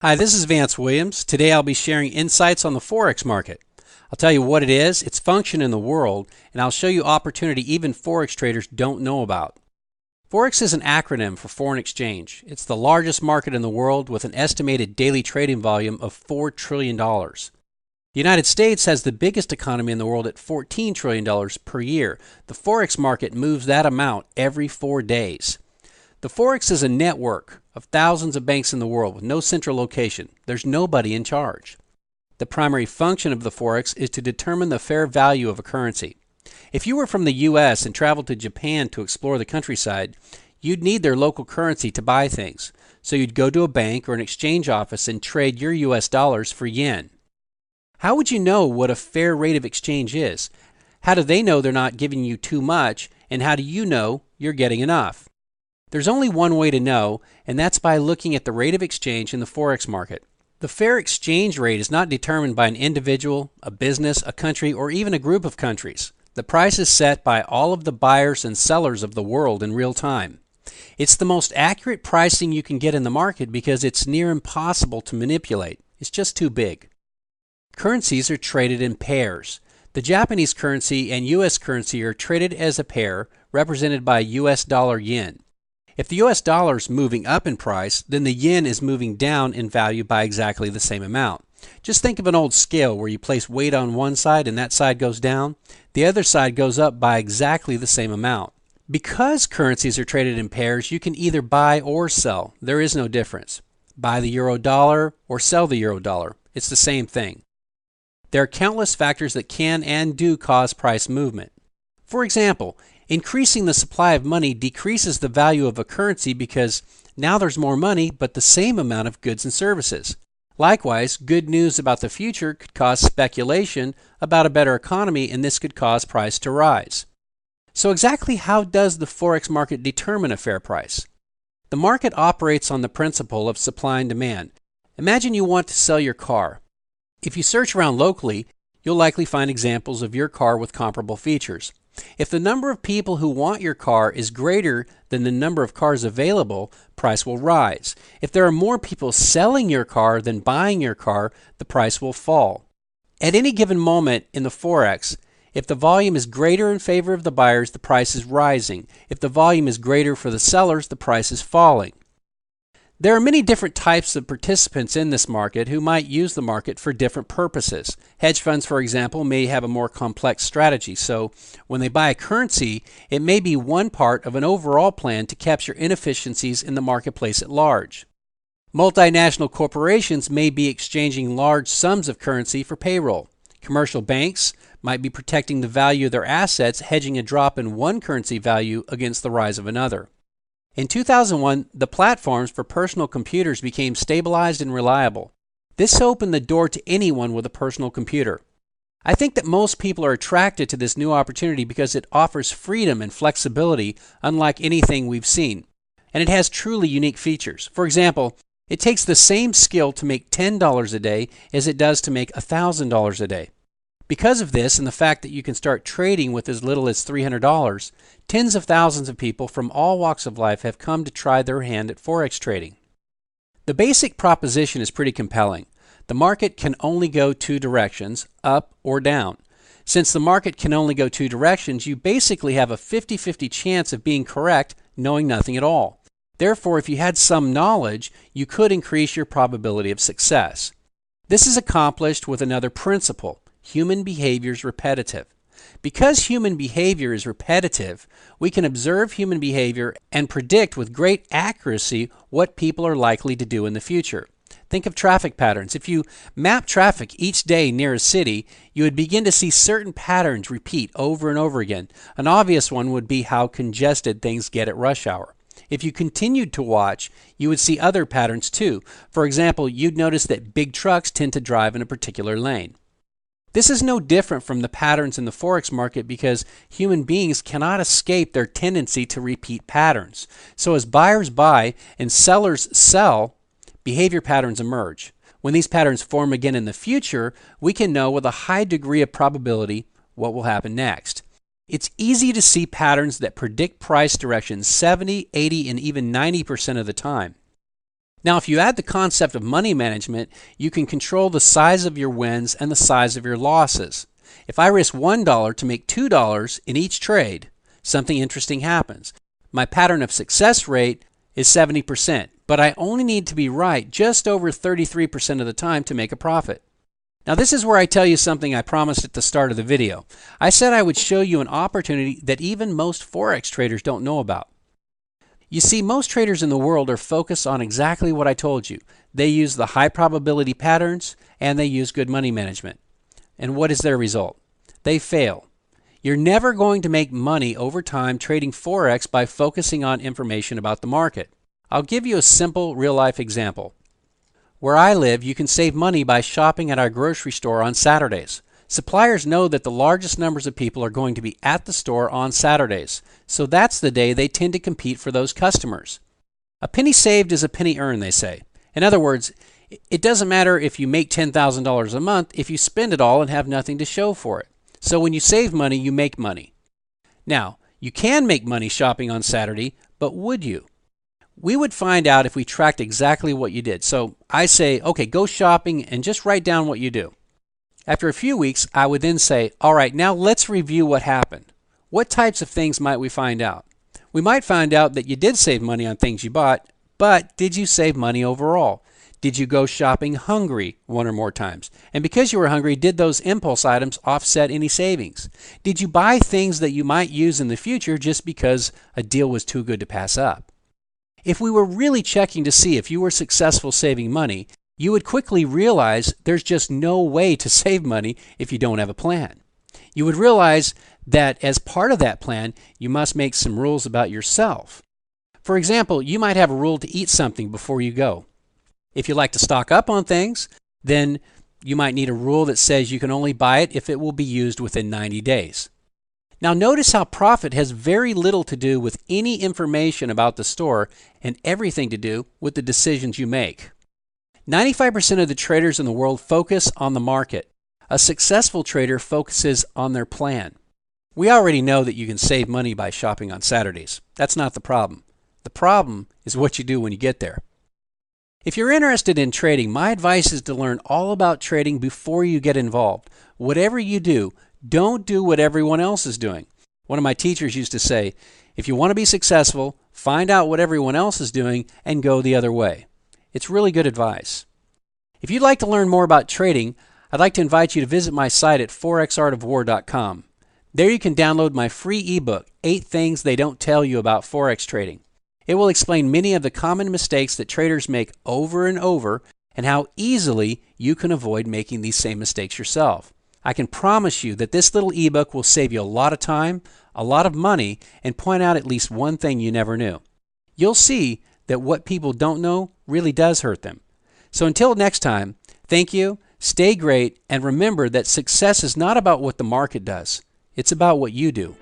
Hi, this is Vance Williams. Today I'll be sharing insights on the Forex market. I'll tell you what it is, its function in the world, and I'll show you opportunity even Forex traders don't know about. Forex is an acronym for foreign exchange. It's the largest market in the world with an estimated daily trading volume of $4 trillion. The United States has the biggest economy in the world at $14 trillion per year. The Forex market moves that amount every 4 days. The Forex is a network of thousands of banks in the world with no central location. There's nobody in charge. The primary function of the Forex is to determine the fair value of a currency. If you were from the U.S. and traveled to Japan to explore the countryside, you'd need their local currency to buy things. So you'd go to a bank or an exchange office and trade your U.S. dollars for yen. How would you know what a fair rate of exchange is? How do they know they're not giving you too much, and how do you know you're getting enough? There's only one way to know, and that's by looking at the rate of exchange in the Forex market. The fair exchange rate is not determined by an individual, a business, a country, or even a group of countries. The price is set by all of the buyers and sellers of the world in real time. It's the most accurate pricing you can get in the market because it's near impossible to manipulate. It's just too big. Currencies are traded in pairs. The Japanese currency and U.S. currency are traded as a pair represented by U.S. dollar yen. If the U.S. dollar is moving up in price, then the yen is moving down in value by exactly the same amount. Just think of an old scale where you place weight on one side and that side goes down. The other side goes up by exactly the same amount. Because currencies are traded in pairs, you can either buy or sell. There is no difference. Buy the euro dollar or sell the euro dollar. It's the same thing. There are countless factors that can and do cause price movement. For example, increasing the supply of money decreases the value of a currency because now there's more money but the same amount of goods and services. Likewise, good news about the future could cause speculation about a better economy, and this could cause price to rise. So exactly how does the Forex market determine a fair price? The market operates on the principle of supply and demand. Imagine you want to sell your car. If you search around locally, you'll likely find examples of your car with comparable features. If the number of people who want your car is greater than the number of cars available, price will rise. If there are more people selling your car than buying your car, the price will fall. At any given moment in the Forex, if the volume is greater in favor of the buyers, the price is rising. If the volume is greater for the sellers, the price is falling. There are many different types of participants in this market who might use the market for different purposes. Hedge funds, for example, may have a more complex strategy, so when they buy a currency, it may be one part of an overall plan to capture inefficiencies in the marketplace at large. Multinational corporations may be exchanging large sums of currency for payroll. Commercial banks might be protecting the value of their assets, hedging a drop in one currency value against the rise of another. In 2001, the platforms for personal computers became stabilized and reliable. This opened the door to anyone with a personal computer. I think that most people are attracted to this new opportunity because it offers freedom and flexibility unlike anything we've seen. And it has truly unique features. For example, it takes the same skill to make $10 a day as it does to make $1,000 a day. Because of this and the fact that you can start trading with as little as $300, tens of thousands of people from all walks of life have come to try their hand at Forex trading. The basic proposition is pretty compelling. The market can only go two directions, up or down. Since the market can only go two directions, you basically have a 50-50 chance of being correct knowing nothing at all. Therefore, if you had some knowledge, you could increase your probability of success. This is accomplished with another principle. Human behavior is repetitive. Because human behavior is repetitive, we can observe human behavior and predict with great accuracy what people are likely to do in the future. Think of traffic patterns. If you map traffic each day near a city, you would begin to see certain patterns repeat over and over again. An obvious one would be how congested things get at rush hour. If you continued to watch, you would see other patterns too. For example, you'd notice that big trucks tend to drive in a particular lane. This is no different from the patterns in the Forex market because human beings cannot escape their tendency to repeat patterns. So as buyers buy and sellers sell, behavior patterns emerge. When these patterns form again in the future, we can know with a high degree of probability what will happen next. It's easy to see patterns that predict price direction 70, 80, and even 90% of the time. Now, if you add the concept of money management, you can control the size of your wins and the size of your losses. If I risk $1 to make $2 in each trade, something interesting happens. My pattern of success rate is 70%, but I only need to be right just over 33% of the time to make a profit. Now, this is where I tell you something I promised at the start of the video. I said I would show you an opportunity that even most Forex traders don't know about. You see, most traders in the world are focused on exactly what I told you. They use the high probability patterns and they use good money management. And what is their result? They fail. You're never going to make money over time trading Forex by focusing on information about the market. I'll give you a simple real-life example. Where I live, you can save money by shopping at our grocery store on Saturdays. Suppliers know that the largest numbers of people are going to be at the store on Saturdays, so that's the day they tend to compete for those customers. A penny saved is a penny earned, they say. In other words, it doesn't matter if you make $10,000 a month if you spend it all and have nothing to show for it. So when you save money, you make money. Now, you can make money shopping on Saturday, but would you? We would find out if we tracked exactly what you did. So I say, okay, go shopping and just write down what you do. After a few weeks, I would then say, all right, now let's review what happened. What types of things might we find out? We might find out that you did save money on things you bought, but did you save money overall? Did you go shopping hungry one or more times? And because you were hungry, did those impulse items offset any savings? Did you buy things that you might use in the future just because a deal was too good to pass up? If we were really checking to see if you were successful saving money, you would quickly realize there's just no way to save money if you don't have a plan. You would realize that as part of that plan, you must make some rules about yourself. For example, you might have a rule to eat something before you go. If you like to stock up on things, then you might need a rule that says you can only buy it if it will be used within 90 days. Now notice how profit has very little to do with any information about the store and everything to do with the decisions you make. 95% of the traders in the world focus on the market. A successful trader focuses on their plan. We already know that you can save money by shopping on Saturdays. That's not the problem. The problem is what you do when you get there. If you're interested in trading, my advice is to learn all about trading before you get involved. Whatever you do, don't do what everyone else is doing. One of my teachers used to say, if you want to be successful, find out what everyone else is doing and go the other way. It's really good advice. If you'd like to learn more about trading, I'd like to invite you to visit my site at forexartofwar.com. There you can download my free ebook, 8 Things They Don't Tell You About Forex Trading. It will explain many of the common mistakes that traders make over and over and how easily you can avoid making these same mistakes yourself. I can promise you that this little ebook will save you a lot of time, a lot of money, and point out at least one thing you never knew. You'll see that what people don't know really does hurt them. So until next time, thank you, stay great, and remember that success is not about what the market does. It's about what you do.